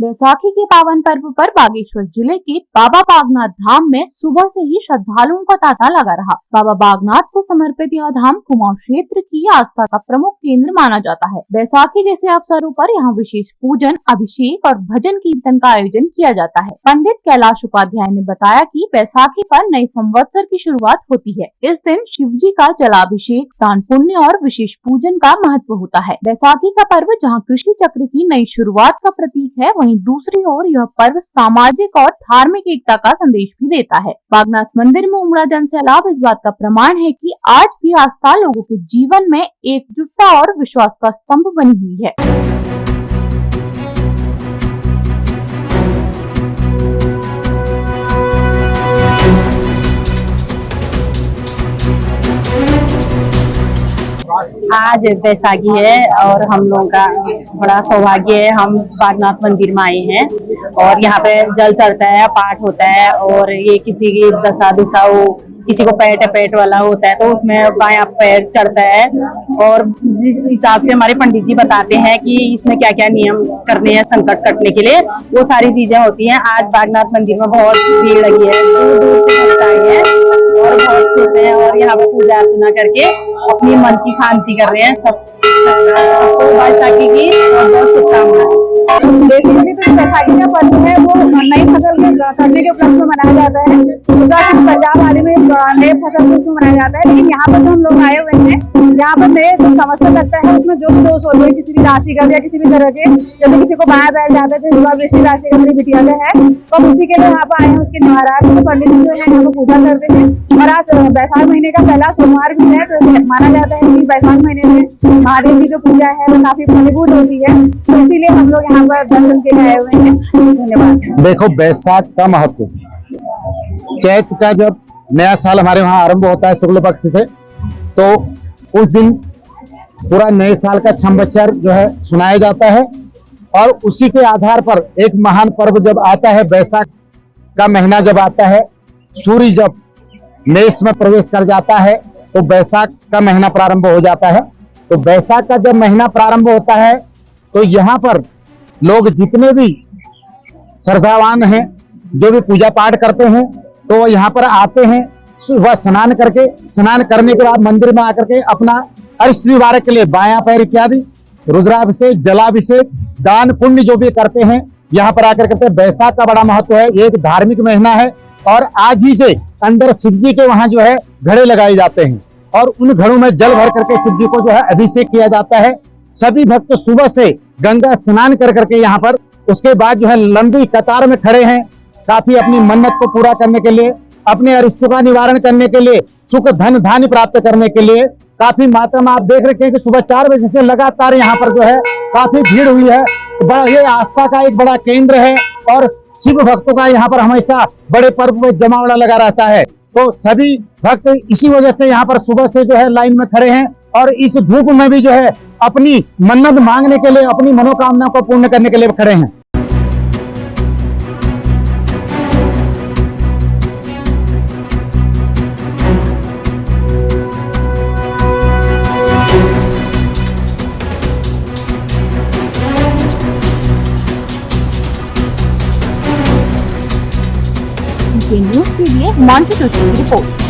बैसाखी के पावन पर्व पर बागेश्वर जिले के बाबा बागनाथ धाम में सुबह से ही श्रद्धालुओं का तांता लगा रहा। बाबा बागनाथ को समर्पित यह धाम कुमाऊं क्षेत्र की आस्था का प्रमुख केंद्र माना जाता है। बैसाखी जैसे अवसरों पर यहाँ विशेष पूजन, अभिषेक और भजन कीर्तन का आयोजन किया जाता है। पंडित कैलाश उपाध्याय ने बताया कि बैसाखी पर नए संवत्सर की शुरुआत होती है। इस दिन शिव जी का जलाभिषेक, दान पुण्य और विशेष पूजन का महत्व होता है। बैसाखी का पर्व जहाँ कृषि चक्र की नई शुरुआत का प्रतीक है, वहीं दूसरी ओर यह पर्व सामाजिक और धार्मिक एकता का संदेश भी देता है। बागनाथ मंदिर में उमड़ा जनसैलाब इस बात का प्रमाण है कि आज भी आस्था लोगों के जीवन में एकजुटता और विश्वास का स्तंभ बनी हुई है। आज बैसाखी है और हम लोगों का बड़ा सौभाग्य है। हम बागनाथ मंदिर में आए हैं और यहाँ पे जल चढ़ता है, पाठ होता है और ये किसी की दशा दुशा हो, किसी को पेट वाला होता है तो उसमें बायां पैर चढ़ता है और जिस हिसाब से हमारे पंडित जी बताते हैं कि इसमें क्या क्या नियम करने हैं संकट कटने के लिए, वो सारी चीजें होती हैं। आज बागनाथ मंदिर में बहुत भीड़ लगी है, दूर दूर से भक्त आए हैं और बहुत खुश हैं और यहाँ पे पूजा अर्चना करके अपनी मन की शांति कर रहे हैं। सबको बैसाखी की बहुत बहुत शुभकामनाएं। बेसिकली तो बैसाखी का पर्व है वो नई फसल करने के उपलक्ष्य में मनाया जाता है। उत्तराखंड पंजाब आदि में नए फसल के उपलक्ष्य में मनाया जाता है, लेकिन यहाँ पर जो हम लोग आए हुए हैं यहाँ पर नए जो समस्या लगता है उसमें जो भी दोष होते हैं किसी भी राशि का या किसी भी तरह के, जैसे किसी को बाया बैठ जाता है तो वृश्चिक राशि का मेरी बिटिया का है तो उसी के लिए यहाँ पर आए हैं। उसके निवारण तो पंडित जो है यहाँ पर पूजा करते हैं और आज बैसाख महीने का पहला सोमवार भी है तो माना जाता है कि बैसाख महीने में महादेव की जो पूजा है वो काफी फलीभूत होती है, तो इसीलिए हम लोग यहाँ पर दर्शन के लिए आए हुए हैं। धन्यवाद। देखो, बैसाख का महत्व, चैत का जब नया साल हमारे वहाँ आरंभ होता है शुक्ल पक्ष से, तो उस दिन पूरा नए साल का संवत्सर जो है सुनाया जाता है और उसी के आधार पर एक महान पर्व जब आता है, बैसाख का महीना जब आता है, सूर्य जब मेष में प्रवेश कर जाता है तो बैसाख का महीना प्रारंभ हो जाता है। तो बैसाख का जब महीना प्रारंभ होता है तो यहाँ पर लोग जितने भी श्रद्धावान हैं, जो भी पूजा पाठ करते हैं, तो वो यहाँ पर आते हैं। सुबह स्नान करने के बाद मंदिर में आकर के अपना अरिष्ट निवारक के लिए बायां पैर इत्यादि रुद्राभिषेक, जलाभिषेक, दान पुण्य जो भी करते हैं यहाँ पर आकर करते हैं। बैसाख का बड़ा महत्व है, ये एक धार्मिक महीना है और आज ही से अंदर शिव जी के वहां जो है घड़े लगाए जाते हैं और उन घड़ों में जल भर करके शिव जी को जो है अभिषेक किया जाता है। सभी भक्त सुबह से गंगा स्नान कर करके यहाँ पर उसके बाद जो है लंबी कतार में खड़े हैं, काफी अपनी मन्नत को पूरा करने के लिए, अपने अरिष्टों का निवारण करने के लिए, सुख धन धान्य प्राप्त करने के लिए काफी मात्रा में आप देख रहे हैं कि सुबह 4 बजे से लगातार यहाँ पर जो है काफी भीड़ हुई है। ये आस्था का एक बड़ा केंद्र है और शिव भक्तों का यहाँ पर हमेशा बड़े पर्व में जमावड़ा लगा रहता है। तो सभी भक्त इसी वजह से यहाँ पर सुबह से जो है लाइन में खड़े हैं और इस धूप में भी जो है अपनी मन्नत मांगने के लिए, अपनी मनोकामना को पूर्ण करने के लिए खड़े हैं। न्यूज़ के लिए मांचू की रिपोर्ट।